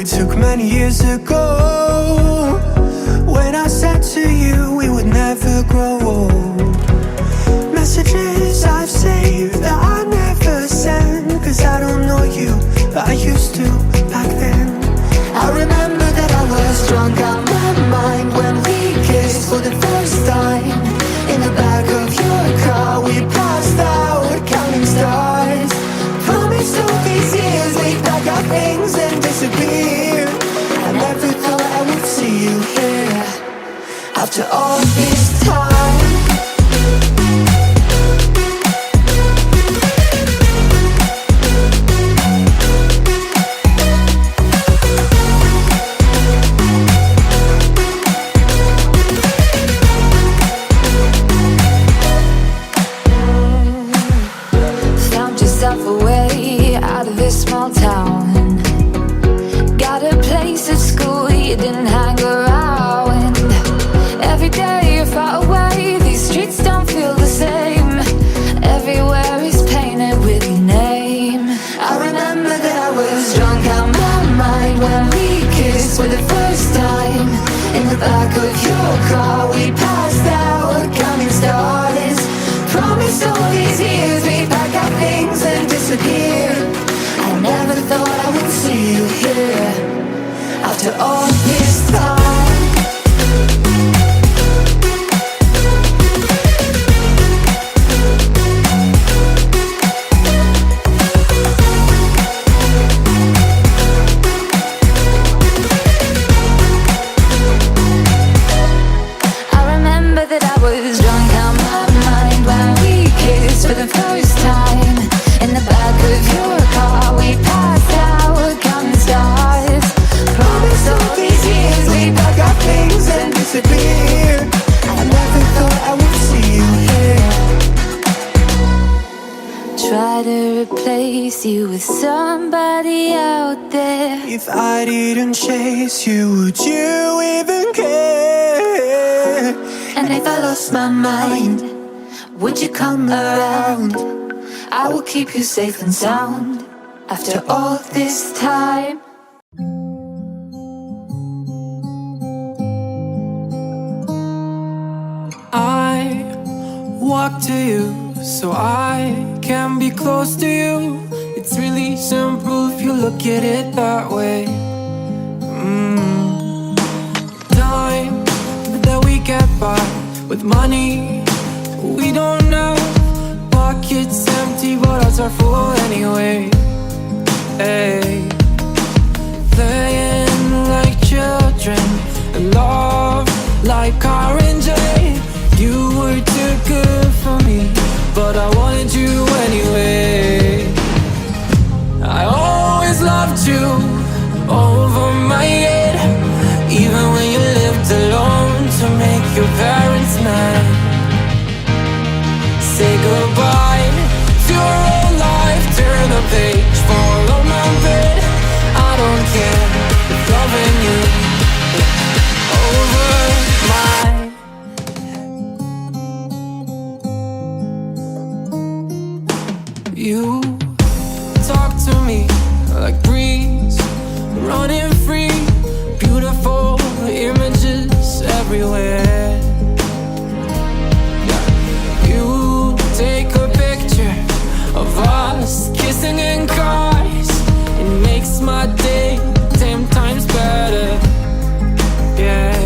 we took many years ago, when I said to you we would never grow old. Messages I've saved that I never send, cause I don't know you, but I used to back then. I remember that I was drunk out my mind when we kissed for the first time. In the back of your car we passed out counting stars. Promised all these years we'd pack our things and disappear. I never thought I would see you here after all this time. Away out of this small town. Got a place at school you didn't hang around. Every day you're far away, these streets don't feel the same. Everywhere is painted with your name. I remember that I was drunk out my mind when we kissed for the first time. In the back of your car we passed out counting stars. Promised all these years we'd pack our things and disappear. I never thought I would see you here after all this time. I remember that I was drunk out my mind when we kissed for the first time. In the back of your car we passed out counting stars. Promised all these years we'd pack our things and disappear. I never thought I would see you here. Try to replace you with somebody out there. If I didn't chase you, would you even care? And if I lost my mind, would you come around? I will keep you safe and sound after all this time. I walk to you so I can be close to you. It's really simple if you look at it that way. Time that we get by with money we don't know. Pockets empty but hearts are full anyway. Hey. Playing like children and love like orange. You were too good for me, but I wanted you anyway. I always loved you over my head, even when you lived alone to make your parents mad. Say goodbye to your old life, turn the page, fall on my bed. I don't care if loving you over my You talk to me like breeze, running free, beautiful images everywhere. You take a picture of us kissing in cars, it makes my day 10 times better. Yeah,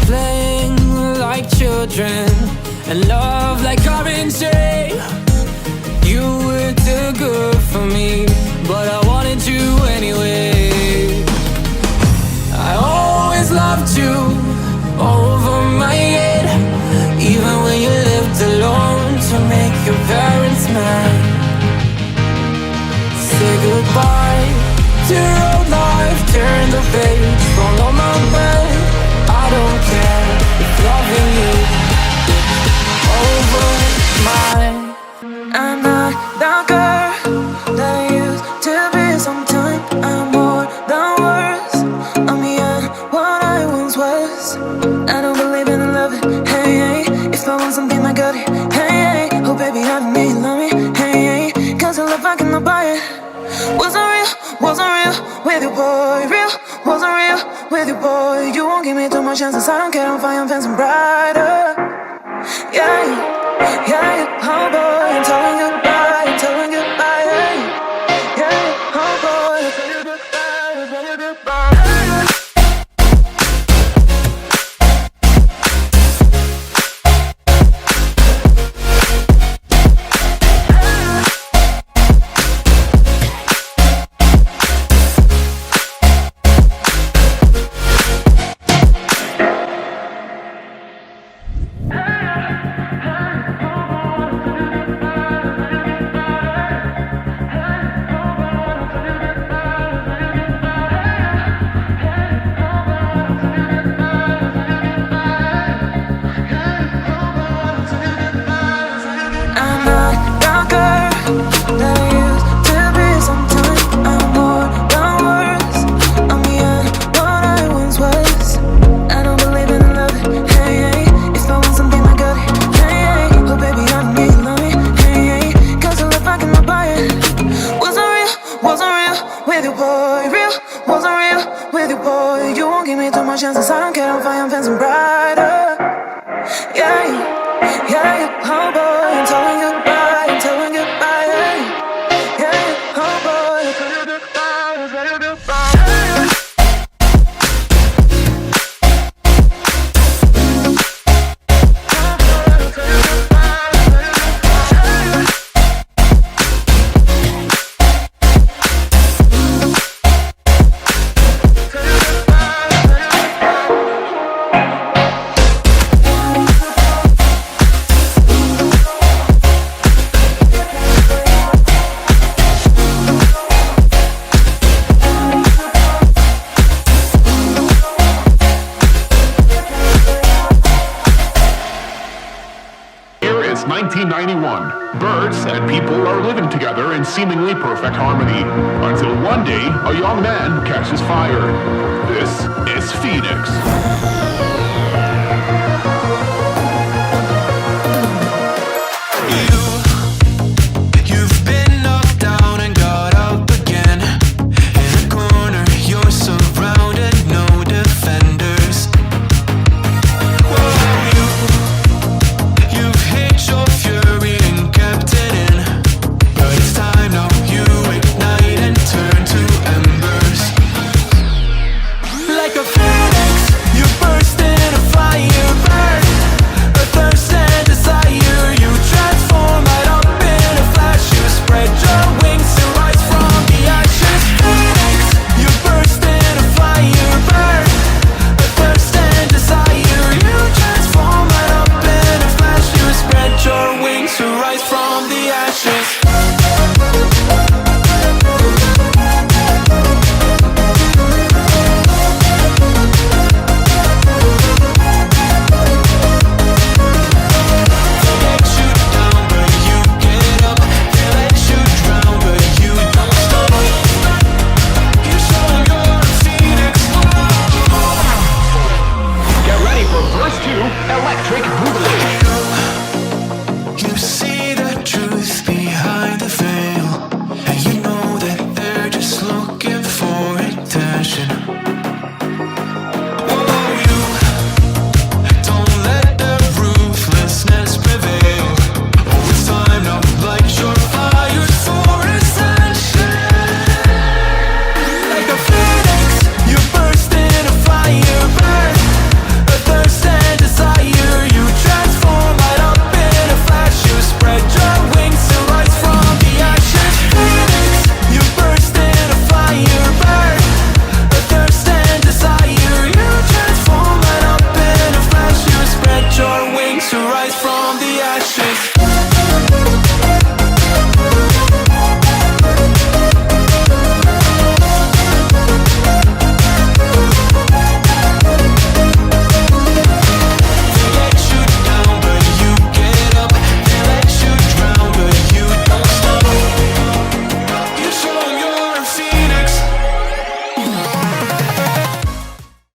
playing like children and love like orange. You were too good for me, but I wanted you anyway. I always loved you over my head, even when you lived alone to make your parents mad. Say goodbye to your old life, turn the page, fall on my bed. I don't care if loving you over my I'm not that girl that I used to be. Sometimes I'm more than words. I'm beyond what I once was. I don't believe in love. Hey, hey. If I want something, I got it. Hey, hey. Oh, baby, I don't need love me. Hey, hey. Cause I love, I cannot buy it. Wasn't real with you, boy. with you, boy. You won't give me too much chances. I don't care, I'm fine, I'm fencing brighter. Yeah, yeah, oh boy, I'm telling goodbye, I'm telling goodbye. Yeah, yeah, oh boy, I'm telling goodbye, I'm telling goodbye. Chances, I don't care, I'm fine, I'm fencing brighter. Yeah, yeah, oh boy, I'm telling goodbye, I'm telling goodbye. Yeah, yeah, oh boy, I'm telling goodbye, I'm telling goodbye. It's 1991. Birds and people are living together in seemingly perfect harmony. Until one day, a young man catches fire. This is Phoenix.